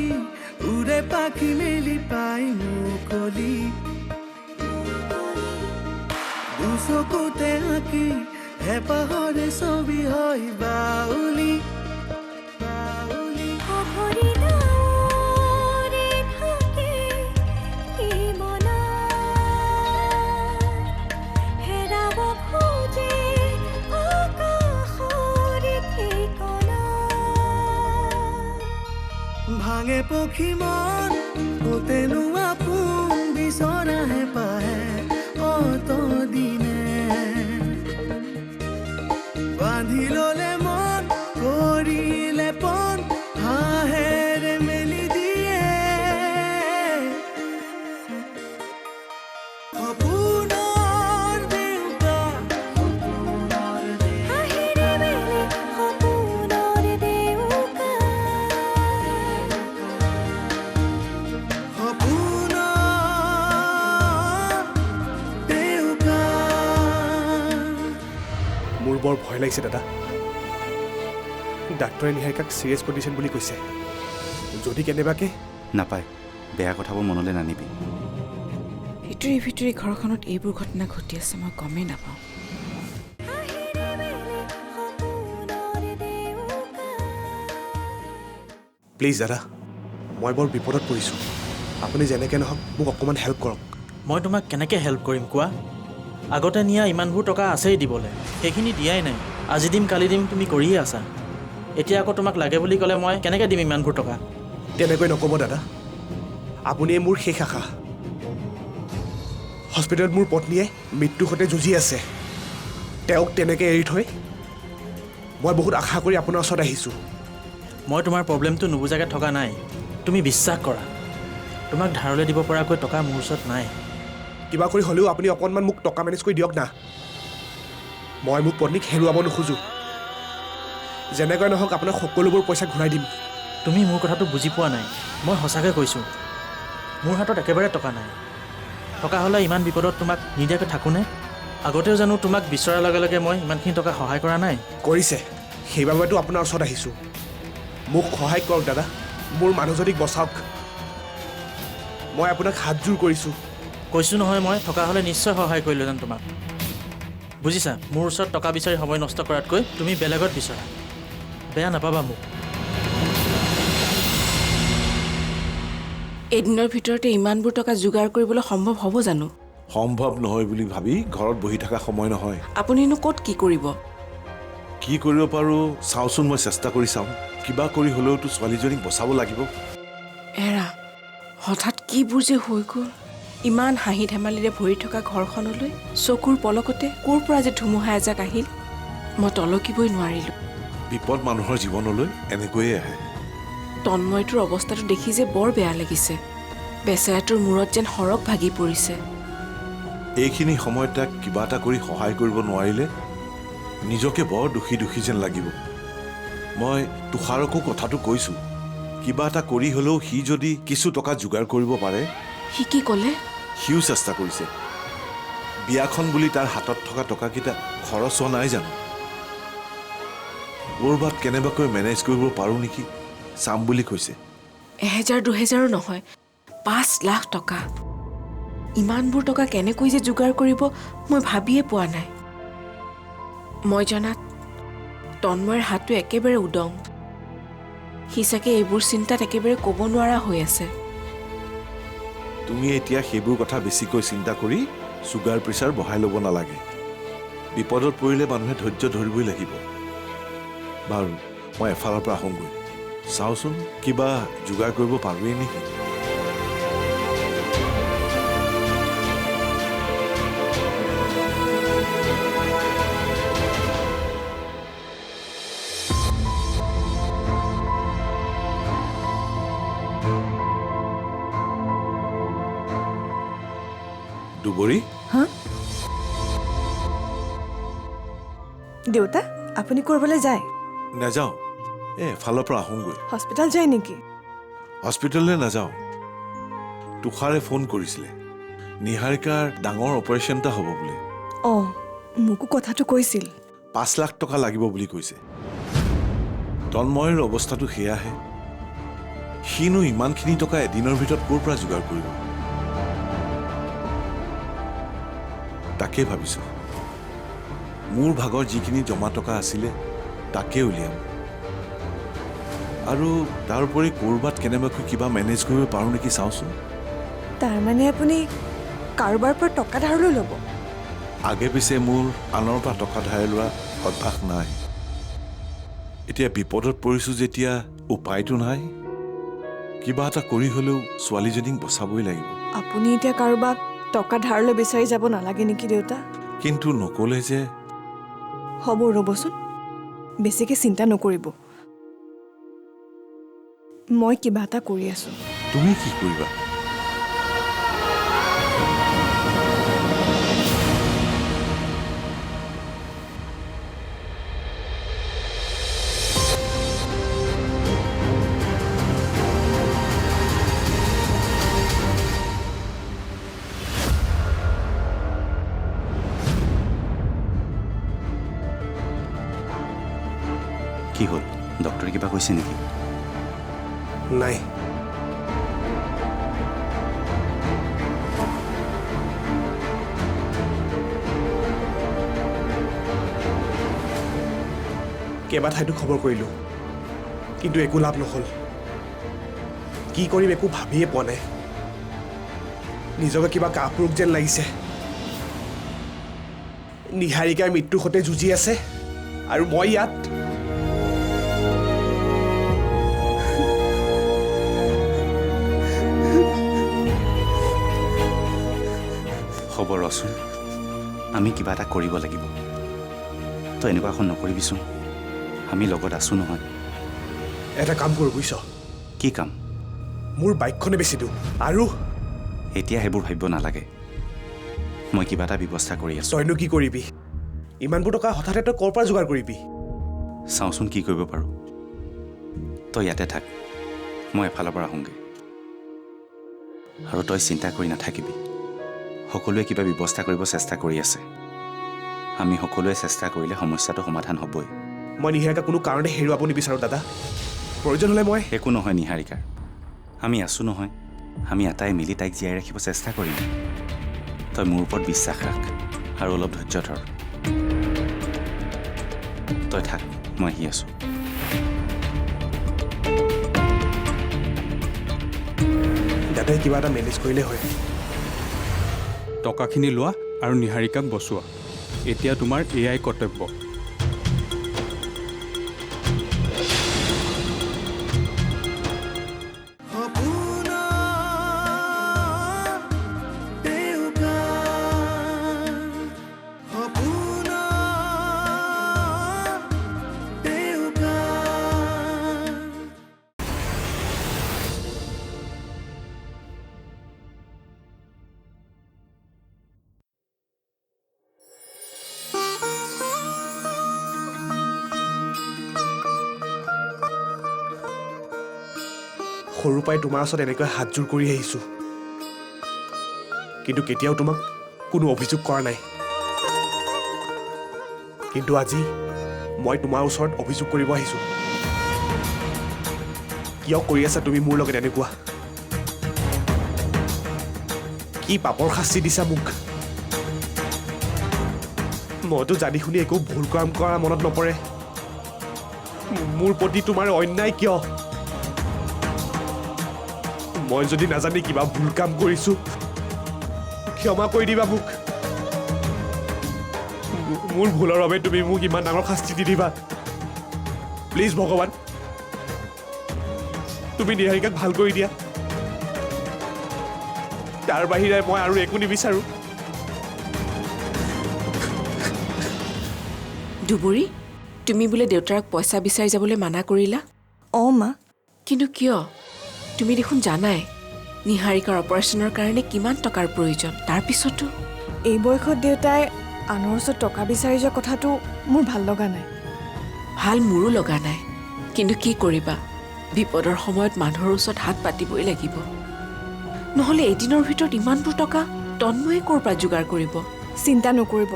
আঁকি উড়ে পাখি মেলি পাই মুকলি দুচকুতে আঁকি হেঁপাহৰে ছবি হয় বাউলি ভাঙে পক্ষী মন তেনো আপোন বিচৰাহে পাহে অত দিনে বান্ধি ললে মন কৰিলে পন হাঁহেৰে মেলি দিয়ে সপোনৰ দেউতা মোৰ বৰ ভয় লাগিছে দাদা ডাক্তৰে নিহাৰিকাক চিৰিয়াছ কণ্ডিশ্যন বুলি কৈছে যদি কেনেবাকে নাপায় বেয়া কথাবোৰ মনলৈ নানিবি ভিতৰি ভিতৰি ঘৰখনত এইবোৰ ঘটনা ঘটি আছে মই গমেই নাপাওঁ প্লিজ দাদা মই বৰ বিপদত পৰিছোঁ আপুনি যেনেকৈ নহওক মোক অকণমান হেল্প কৰক মই তোমাক কেনেকৈ হেল্প কৰিম কোৱা আগতে নিয়া ইমানবোৰ টকা আছেই দিবলৈ সেইখিনি দিয়াই নাই আজি দিম কালি দিম তুমি কৰিয়ে আছা এতিয়া আকৌ তোমাক লাগে বুলি ক'লে মই কেনেকৈ দিম ইমানবোৰ টকা তেনেকৈ নক'ব দাদা আপুনিয়ে মোৰ শেষ আশা হস্পিটেলত মোৰ পত্নীয়ে মৃত্যুৰ সৈতে যুঁজি আছে তেওঁক তেনেকৈ এৰি থৈ মই বহুত আশা কৰি আপোনাৰ ওচৰত আহিছোঁ মই তোমাৰ প্ৰব্লেমটো নুবুজাকৈ থকা নাই তুমি বিশ্বাস কৰা তোমাক ধাৰলৈ দিব পৰাকৈ টকা মোৰ ওচৰত নাই কিবা কৰি হ'লেও আপুনি অকণমান মোক টকা মেনেজ কৰি দিয়ক না মই মোক পত্নীক হেৰুৱাব নোখোজোঁ যেনেকৈ নহওক আপোনাক সকলোবোৰ পইচা ঘূৰাই দিম তুমি মোৰ কথাটো বুজি পোৱা নাই মই সঁচাকৈ কৈছোঁ মোৰ হাতত একেবাৰে টকা নাই টকা হ'লে ইমান বিপদত তোমাক নিদিয়াকৈ থাকোঁনে আগতেও জানো তোমাক বিচৰাৰ লগে লগে মই ইমানখিনি টকা সহায় কৰা নাই কৰিছে সেইবাবেতো আপোনাৰ ওচৰত আহিছোঁ মোক সহায় কৰক দাদা মোৰ মানুহজনীক বচাওক মই আপোনাক হাতযোৰ কৰিছোঁ কৈছোঁ নহয় মই থকা হ'লে নিশ্চয় সহায় কৰিলোহেঁতেন তোমাক বুজিছা মোৰ ওচৰত টকা বিচাৰি সময় নষ্ট কৰাতকৈ তুমি বেলেগত বিচৰা বেয়া নাপাবা মোক এদিনৰ ভিতৰতে ইমানবোৰ টকা যোগাৰ কৰিবলৈ সম্ভৱ হ'ব জানো সম্ভৱ নহয় বুলি ভাবি ঘৰত বহি থকা সময় নহয় আপুনিনো ক'ত কি কৰিব কি কৰিব পাৰোঁ চাওঁচোন মই চেষ্টা কৰি চাওঁ কিবা কৰি হ'লেওতো ছোৱালীজনীক বচাব লাগিব এৰা হঠাৎ কিবোৰ যে হৈ গ'ল ইমান হাঁহি ধেমালিৰে ভৰি থকা ঘৰখনলৈ চকুৰ পলকতে ক'ৰ পৰা যে ধুমুহা এজাক আহিল মই তলকিবই নোৱাৰিলোঁ বিপদ মানুহৰ জীৱনলৈ এনেকৈয়ে আহে তন্ময়টোৰ অৱস্থাটো দেখি যে বৰ বেয়া লাগিছে বেচেৰাটোৰ মূৰত যেন সৰগ ভাগি পৰিছে এইখিনি সময়ত তাক কিবা এটা কৰি সহায় কৰিব নোৱাৰিলে নিজকে বৰ দুখী দুখী যেন লাগিব মই তুষাৰকো কথাটো কৈছোঁ কিবা এটা কৰি হ'লেও সি যদি কিছু টকা যোগাৰ কৰিব পাৰে সি কি ক'লে সিও চেষ্টা কৰিছে বিয়াখন বুলি তাৰ হাতত থকা টকাকেইটা খৰচ হোৱা নাই জানো ক'ৰবাত কেনেবাকৈ মেনেজ কৰিব পাৰোঁ নেকি চাম বুলি কৈছে 1000-2000 নহয় 5 লাখ টকা ইমানবোৰ টকা কেনেকৈ যে যোগাৰ কৰিব মই ভাবিয়ে পোৱা নাই মই জনাত তন্ময়ৰ হাতটো একেবাৰে উদং সি চাগে এইবোৰ চিন্তাত একেবাৰে ক'ব নোৱাৰা হৈ আছে তুমি এতিয়া সেইবোৰ কথা বেছিকৈ চিন্তা কৰি ছুগাৰ প্ৰেছাৰ বঢ়াই ল'ব নালাগে বিপদত পৰিলে মানুহে ধৈৰ্য ধৰিবই লাগিব বাৰু মই এফালৰ পৰা আহোঁগৈ চাওঁচোন কিবা যোগাৰ কৰিব পাৰোঁৱেই নেকি দুবৰী হা দেউতা আপুনি ক'ৰবালৈ যায় নাযাওঁ এফালৰ পৰা আহোঁগৈ হস্পিটেল যায় নেকি হস্পিটেললৈ নাযাওঁ তুষাৰে ফোন কৰিছিলে নিহাৰিকাৰ ডাঙৰ অপাৰেশ্যন এটা হ'ব বোলে অঁ মোকো কথাটো কৈছিল 5 লাখ টকা লাগিব বুলি কৈছে তন্ময়ৰ অৱস্থাটো সেয়াহে সিনো ইমানখিনি টকা এদিনৰ ভিতৰত ক'ৰ পৰা যোগাৰ কৰিব? তাকে ভাবিছোঁ মোৰ ভাগৰ যিখিনি জমা টকা আছিলে তাকে উলিয়াম, আৰু তাৰ উপৰি ক'ৰবাত কেনেবাকৈ কিবা মেনেজ কৰিব পাৰোঁ নেকি চাওঁচোন। তাৰমানে আপুনি কাৰোবাৰ পৰা টকা ধাৰলৈ ল'ব? আগে পিছে মোৰ আনৰ পৰা টকা ধাৰে লোৱা অভ্যাস নাই। এতিয়া বিপদত পৰিছোঁ যেতিয়া উপায়টো নাই, কিবা এটা কৰি হ'লেও ছোৱালীজনীক বচাবই লাগিব। আপুনি এতিয়া কাৰোবাক টকা ধাৰলৈ বিচাৰি যাব নালাগে নেকি দেউতা? কিন্তু নক'লে যে। হ'ব, ৰ'বচোন, বেছিকৈ চিন্তা নকৰিব। মই কিবা এটা কৰি আছোঁ। তুমি কি কৰিবা? কি হ'ল, ডক্টৰে কিবা কৈছে নেকি? নাই। কেইবা ঠাইতো খবৰ কৰিলোঁ, কিন্তু একো লাভ নহ'ল। কি কৰিম একো ভাবিয়ে পোৱা নাই। নিজকে কিবা কাপুৰুষ যেন লাগিছে। নিহাৰিকাৰ মৃত্যুৰ সৈতে যুঁজি আছে আৰু মই ইয়াত। হ'ব ৰচোন, আমি কিবা এটা কৰিব লাগিব। তই এনেকুৱাখন নকৰিবিচোন, আমি লগত আছোঁ নহয়। এটা কাম কৰোঁ বুজিছ? কি কাম? মোৰ বাইকখনে বেছি দিওঁ আৰু এতিয়া সেইবোৰ ভাবিব নালাগে। মই কিবা এটা ব্যৱস্থা কৰি আছোঁ। তইনো কি কৰিবি? ইমানবোৰ টকা হঠাতে তই ক'ৰ পৰা যোগাৰ কৰিবি? চাওঁচোন কি কৰিব পাৰোঁ। তই ইয়াতে থাক, মই এফালৰ পৰা আহোঁগৈ। আৰু তই চিন্তা কৰি নাথাকিবি, সকলোৱে কিবা ব্যৱস্থা কৰিব চেষ্টা কৰি আছে। আমি সকলোৱে চেষ্টা কৰিলে সমস্যাটো সমাধান হ'বই। মই নিহাৰিকা কোনো কাৰণতে হেৰুৱাব নিবিচাৰোঁ দাদা। প্ৰয়োজন হ'লে মই একো নহয় নিহাৰিকাৰ, আমি আছোঁ নহয়। আমি এটাই মিলি তাইক জীয়াই ৰাখিব চেষ্টা কৰিম। তই মোৰ ওপৰত বিশ্বাস ৰাখ আৰু অলপ ধৈৰ্য ধৰ। তই থাক, মই আহি আছোঁ। দাদাই কিবা এটা মেনেজ কৰিলে হয়। টকাখিনি লোৱা আৰু নিহাৰিকাক বচোৱা। এতিয়া তোমাৰ এয়াই কৰ্তব্য। সৰুৰ পৰাই তোমাৰ ওচৰত এনেকৈ হাতযোৰ কৰি আহিছোঁ, কিন্তু কেতিয়াও তোমাক কোনো অভিযোগ কৰা নাই। কিন্তু আজি মই তোমাৰ ওচৰত অভিযোগ কৰিব আহিছোঁ। কিয় কৰি আছা তুমি মোৰ লগত এনেকুৱা? কি পাপৰ শাস্তি দিছা মোক? মইতো জানি শুনি একো ভুল কাম কৰা মনত নপৰে। মোৰ প্ৰতি তোমাৰ অন্যায় কিয়? মই যদি নাজানি কিবা ভুল কাম কৰিছোঁ, ক্ষমা কৰি দিবা মোক। মোৰ ভুলৰ বাবে তুমি মোক ইমান ডাঙৰ শাস্তি দি দিবা? প্লিজ ভগৱান, তুমি নিহাৰিকাক ভাল কৰি দিয়া। তাৰ বাহিৰে মই আৰু একো নিবিচাৰোঁ। দুবুৰী, তুমি বোলে দেউতাক পইচা বিচাৰি যাবলৈ মানা কৰিলা? অঁ মা। কিন্তু কিয়? তুমি দেখোন জানাই নিহাৰিকাৰ অপাৰেশ্যনৰ কাৰণে কিমান টকাৰ প্ৰয়োজন। তাৰপিছতো এই বয়সত দেউতাই আনৰ ওচৰত টকা বিচাৰি যোৱা কথাটো মোৰ ভাল লগা নাই। ভাল মোৰো লগা নাই, কিন্তু কি কৰিবা, বিপদৰ সময়ত মানুহৰ ওচৰত হাত পাতিবই লাগিব। নহ'লে এদিনৰ ভিতৰত ইমানবোৰ টকা তন্ময়ে ক'ৰ পৰা যোগাৰ কৰিব? চিন্তা নকৰিব,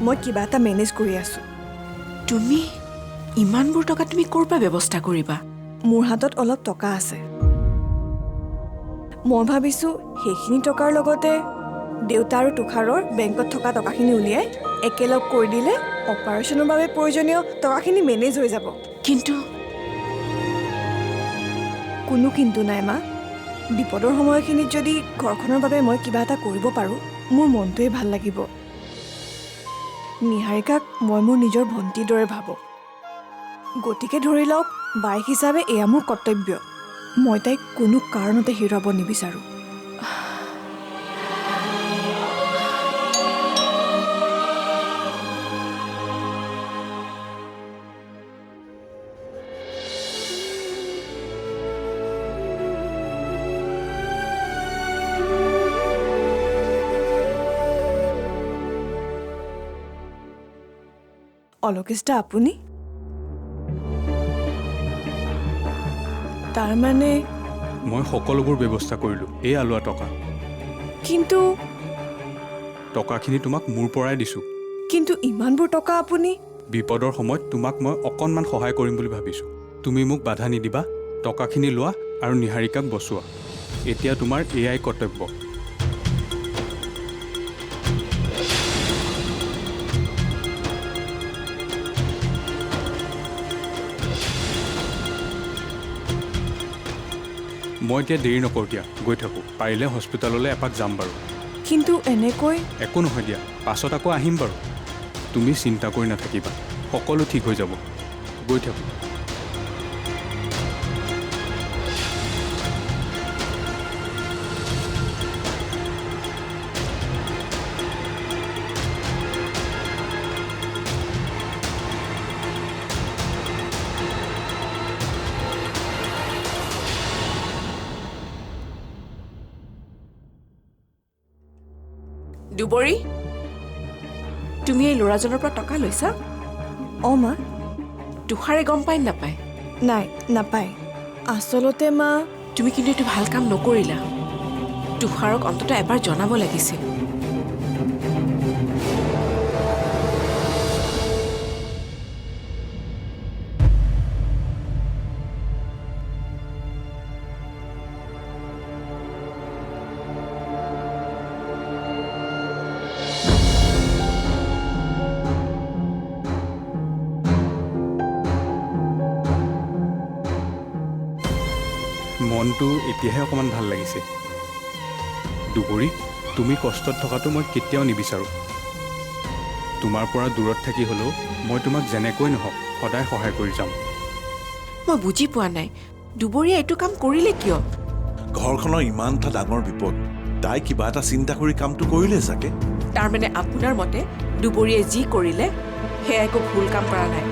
মই কিবা এটা মেনেজ কৰি আছোঁ। তুমি ইমানবোৰ টকা তুমি ক'ৰ পৰা ব্যৱস্থা কৰিবা? মোৰ হাতত অলপ টকা আছে। মই ভাবিছোঁ সেইখিনি টকাৰ লগতে দেউতা আৰু তুষাৰৰ বেংকত থকা টকাখিনি উলিয়াই একেলগ কৰি দিলে অপাৰেশ্যনৰ বাবে প্ৰয়োজনীয় টকাখিনি মেনেজ হৈ যাব। কিন্তু কোনো কিন্তু নাই মা। বিপদৰ সময়খিনিত যদি ঘৰখনৰ বাবে মই কিবা এটা কৰিব পাৰোঁ মোৰ মনটোৱে ভাল লাগিব। নিহাৰিকাক মই মোৰ নিজৰ ভণ্টিৰ দৰে ভাবোঁ। গতিকে ধৰি লওক বাইক হিচাপে এয়া মোৰ কৰ্তব্য। মই তাইক কোনো কাৰণতে হেৰুৱাব নিবিচাৰোঁ। অলোকেশ দা আপুনি? তাৰমানে মই সকলোবোৰ ব্যৱস্থা কৰিলোঁ। এই লোৱা টকা। কিন্তু টকাখিনি তোমাক মোৰ পৰাই দিছোঁ। কিন্তু ইমানবোৰ টকা আপুনি? বিপদৰ সময়ত তোমাক মই অকণমান সহায় কৰিম বুলি ভাবিছোঁ। তুমি মোক বাধা নিদিবা, টকাখিনি লোৱা আৰু নিহাৰিকাক বচোৱা। এতিয়া তোমাৰ এয়াই কৰ্তব্য। মই এতিয়া দেৰি নকৰোঁ দিয়া, গৈ থাকোঁ। পাৰিলে হস্পিটেললৈ এপাক যাম বাৰু। কিন্তু এনেকৈ একো নহয় দিয়া, পাছত আকৌ আহিম বাৰু। তুমি চিন্তা কৰি নাথাকিবা, সকলো ঠিক হৈ যাব। গৈ থাকোঁ। দুবৰী, তুমি এই ল'ৰাজনৰ পৰা টকা লৈছা? অঁ মা। তুষাৰে গম পাই নাপায়? নাই, নাপায়। আচলতে মা তুমি কিন্তু এইটো ভাল কাম নকৰিলা। তুষাৰক অন্ততঃ এবাৰ জনাব লাগিছিল। মনটো এতিয়াহে অকণমান ভাল লাগিছে। দুবৰী, তুমি কষ্টত থকাটো মই কেতিয়াও নিবিচাৰোঁ। তোমাৰ পৰা দূৰত থাকি হ'লেও মই তোমাক যেনেকৈ নহওক সদায় সহায় কৰি যাম। মই বুজি পোৱা নাই, দুবৰীয়ে এইটো কাম কৰিলে কিয়? ঘৰখনৰ ইমান এটা ডাঙৰ বিপদ, তাই কিবা এটা চিন্তা কৰি কামটো কৰিলে চাগে। তাৰমানে আপোনাৰ মতে দুবৰীয়ে যি কৰিলে সেয়া একো ভুল কাম কৰা নাই?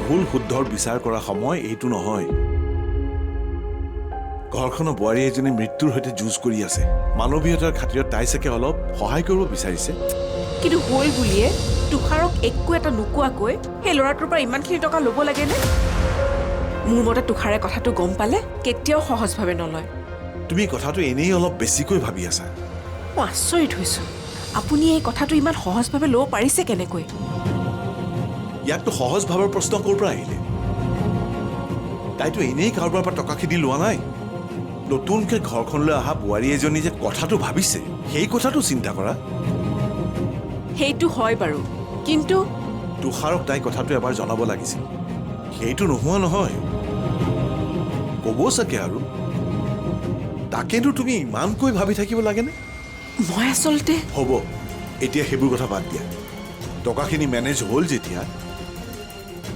ভুল শুদ্ধৰ বিচাৰ কৰা সময় এইটো নহয়। ঘৰখনৰ বোৱাৰী এজনী মৃত্যুৰ সৈতে যুঁজ কৰি আছে। মানৱীয়তাৰ খাতিৰত তাই চাগে অলপ সহায় কৰিব বিচাৰিছে। কিন্তু হ'ল বুলিয়ে তুষাৰক একো এটা নোকোৱাকৈ সেই ল'ৰাটোৰ পৰা ইমানখিনি টকা ল'ব লাগেনে? মোৰ মতে তুষাৰে কথাটো গম পালে কেতিয়াও সহজভাৱে নলয়। তুমি কথাটো এনেই অলপ বেছিকৈ ভাবি আছা। মই আচৰিত হৈছোঁ, আপুনি এই কথাটো ইমান সহজভাৱে ল'ব পাৰিছে কেনেকৈ? ইয়াকতো সহজ ভাৱৰ প্ৰশ্ন ক'ৰ পৰা আহিলে? তাইতো এনেই কাৰোবাৰ পৰা টকাখিনি লোৱা নাই। নতুনকৈ ঘৰখনলৈ অহা বোৱাৰী এজনী যে কথাটো ভাবিছে, সেই কথাটো চিন্তা কৰা। সেইটো হয় বাৰু, কিন্তু তুষাৰক তাই কথাটো এবাৰ জনাব লাগিছিল। সেইটো নোহোৱা নহয়, ক'ব চাগে আৰু। তাকেতো তুমি ইমানকৈ ভাবি থাকিব লাগেনে? মই আচলতে হ'ব, এতিয়া সেইবোৰ কথা বাদ দিয়া। টকাখিনি মেনেজ হ'ল যেতিয়া,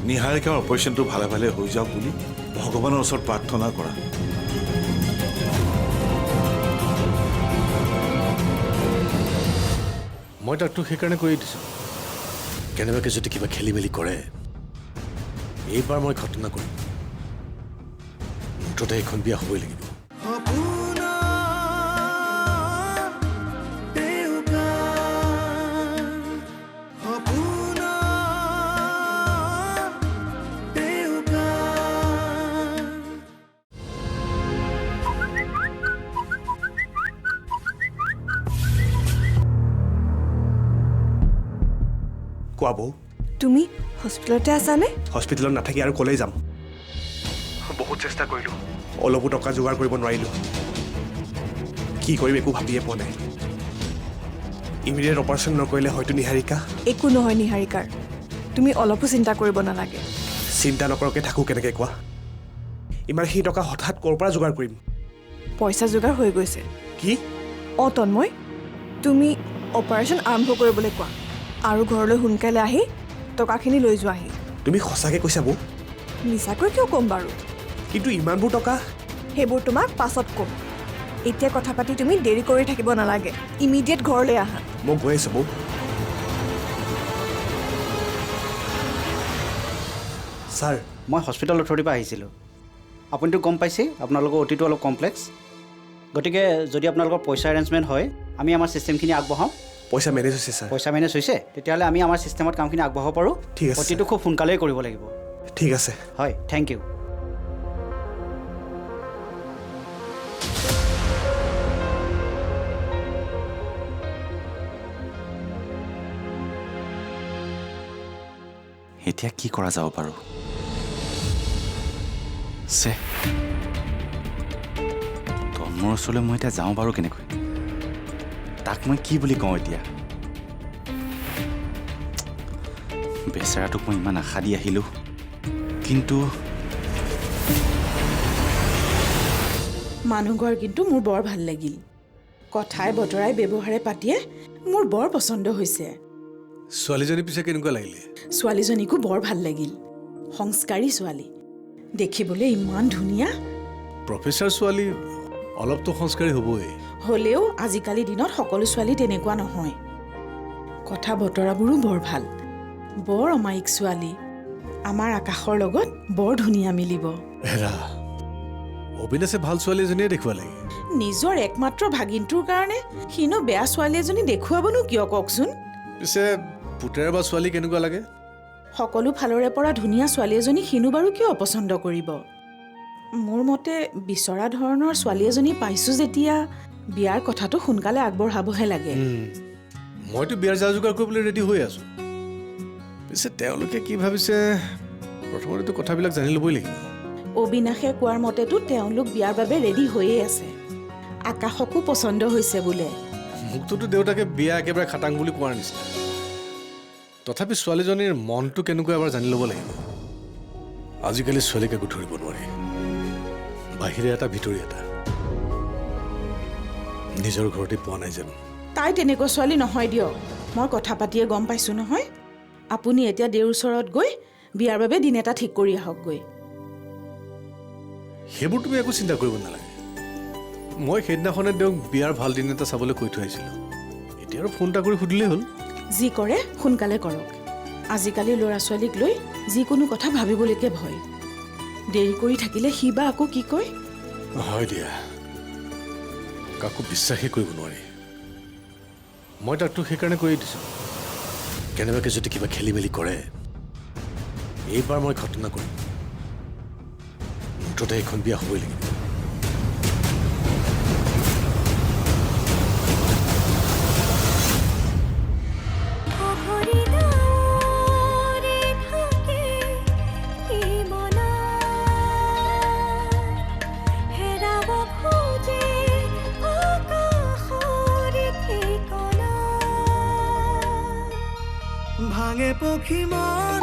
নিহাৰিকাৰ অপাৰেশ্যনটো ভালে ভালে হৈ যাওক বুলি ভগৱানৰ ওচৰত প্ৰাৰ্থনা কৰা। মই তাকতো সেইকাৰণে কৰি দিছোঁ, কেনেবাকৈ যদি কিবা খেলি মেলি কৰে এইবাৰ মই ঘটনা কৰিম। মুঠতে এইখন বিয়া হ'বই লাগিব। কোৱা বৌ, তুমি হস্পিটেলতে আছানে? হস্পিটেলত নাথাকি আৰু ক'লৈ যাম? বহুত চেষ্টা কৰিলোঁ, অলপো টকা যোগাৰ কৰিব নোৱাৰিলোঁ। কি কৰিম একো ভাবিয়ে পোৱা নাই ইমিডিয়েট অপাৰেশ্যন নকৰিলে হয়তো নিহাৰিকা একো নহয় নিহাৰিকাৰ তুমি অলপো চিন্তা কৰিব নালাগে চিন্তা নকৰাকৈ থাকোঁ কেনেকৈ কোৱা ইমানখিনি টকা হঠাৎ ক'ৰ পৰা যোগাৰ কৰিম পইচা যোগাৰ হৈ গৈছে কি তন্ময় তুমি অপাৰেশ্যন আৰম্ভ কৰিবলৈ কোৱা আৰু ঘৰলৈ সোনকালে আহি টকাখিনি লৈ যোৱাহি তুমি সঁচাকৈ কৈছা বৌ মিছাকৈ কিয় ক'ম বাৰু কিন্তু ইমানবোৰ টকা সেইবোৰ তোমাক পাছত ক'ম এতিয়া কথা পাতি তুমি দেৰি কৰি থাকিব নালাগে ইমিডিয়েট ঘৰলৈ আহা মই গৈ আছোঁ বৌ ছাৰ মই হস্পিটেল অথৰিটিৰ পৰা আহিছিলোঁ আপুনিতো গম পাইছে আপোনালোকৰ অ'টিটো অলপ কমপ্লেক্স গতিকে যদি আপোনালোকৰ পইচা এৰেঞ্জমেণ্ট হয় আমি আমাৰ ছিষ্টেমখিনি আগবঢ়াওঁ পইচা মেনেজ হৈছে ছাৰ পইচা মেনেজ হৈছে তেতিয়াহ'লে আমি আমাৰ ছিষ্টেমত কামখিনি আগবঢ়াব পাৰোঁ ঠিক আছে অ'টিটো খুব সোনকালেই কৰিব লাগিব ঠিক আছে হয় থেংক ইউ এতিয়া কি কৰা যাব পাৰোঁ চে তন্ময়ৰ ওচৰলৈ মই এতিয়া যাওঁ বাৰু কেনেকৈ তাক মই কি বুলি কওঁ এতিয়া বেচেৰাটোক মই ইমান আশা দি আহিলোঁ কিন্তু মানুহঘৰ কিন্তু মোৰ বৰ ভাল লাগিল কথাই বতৰাই ব্যৱহাৰে পাতিয়ে মোৰ বৰ পচন্দ হৈছে ছোৱালীজনী পিছে কেনেকুৱা লাগিলে ছোৱালীজনীকো বৰ ভাল লাগিল সংস্কাৰী ছোৱালী দেখিবলৈ ইমান ধুনীয়া প্ৰফেচাৰ ছোৱালী অলপতো সংস্কাৰী হ'বই হ'লেও আজিকালি দিনত সকলো ছোৱালী তেনেকুৱা নহয় কথা বতৰাবোৰো বৰ ভাল বৰ অমায়িক ছোৱালী আমাৰ আকাশৰ লগত বৰ ধুনীয়া মিলিব হেৰা অবিনাশে ভাল ছোৱালী এজনীয়ে দেখুৱা লাগে নিজৰ একমাত্ৰ ভাগিনটোৰ কাৰণে সিনো বেয়া ছোৱালী এজনী দেখুৱাবনো কিয় কওকচোন পিছে পুতেৰ বা ছোৱালী কেনেকুৱা লাগে সকলো ফালৰে পৰা ধুনীয়া ছোৱালী এজনী সিনো বাৰু কিয় অপচন্দ কৰিব মোৰ মতে বিচৰা ধৰণৰ ছোৱালী এজনী পাইছোঁ যেতিয়া বিয়াৰ কথাটো সোনকালে আগবঢ়াবহে লাগে মইতো বিয়াৰ যা যোগাৰ কৰিবলৈ ৰেডি হৈ আছোঁ পিছে তেওঁলোকে কি ভাবিছে প্ৰথমতেতো কথাবিলাক জানি ল'বই লাগিব অবিনাশে কোৱাৰ মতেতো তেওঁলোক বিয়াৰ বাবে ৰেডি হৈয়ে আছে আকাশকো পচন্দ হৈছে বোলে মোকতোতো দেউতাকে বিয়া একেবাৰে খাটাং বুলি কোৱাৰ নিচিনা তথাপি ছোৱালীজনীৰ মনটো কেনেকুৱা এবাৰ জানি ল'ব লাগিব আজিকালি ছোৱালীক একো ধৰিব নোৱাৰি বাহিৰে এটা ভিতৰি এটা নিজৰ ঘৰতে পোৱা নাই যেন তাই তেনেকুৱা ছোৱালী নহয় দিয়ক মই কথা পাতিয়ে গম পাইছোঁ নহয় আপুনি এতিয়া দেউৰ ওচৰত গৈ বিয়াৰ বাবে দিন এটা ঠিক কৰি আহকগৈ সেইবোৰ তুমি একো চিন্তা কৰিব নালাগে মই সেইদিনাখনে তেওঁক বিয়াৰ ভাল দিন এটা চাবলৈ কৈ থৈ আহিছিলোঁ এতিয়া আৰু ফোন এটা কৰি সুধিলেই হ'ল যি কৰে সোনকালে কৰক আজিকালি ল'ৰা ছোৱালীক লৈ যিকোনো কথা ভাবিবলৈকে ভয় দেৰি কৰি থাকিলে সি বা আকৌ কি কয় হয় দিয়া কাকো বিশ্বাসেই কৰিব নোৱাৰি মই তাকতো সেইকাৰণে কৈ দিছোঁ কেনেবাকৈ যদি কিবা খেলি মেলি কৰে এইবাৰ মই ঘটনা কৰিম মুঠতে এইখন বিয়া হ'বই লাগিব ভাঙে পক্ষী মন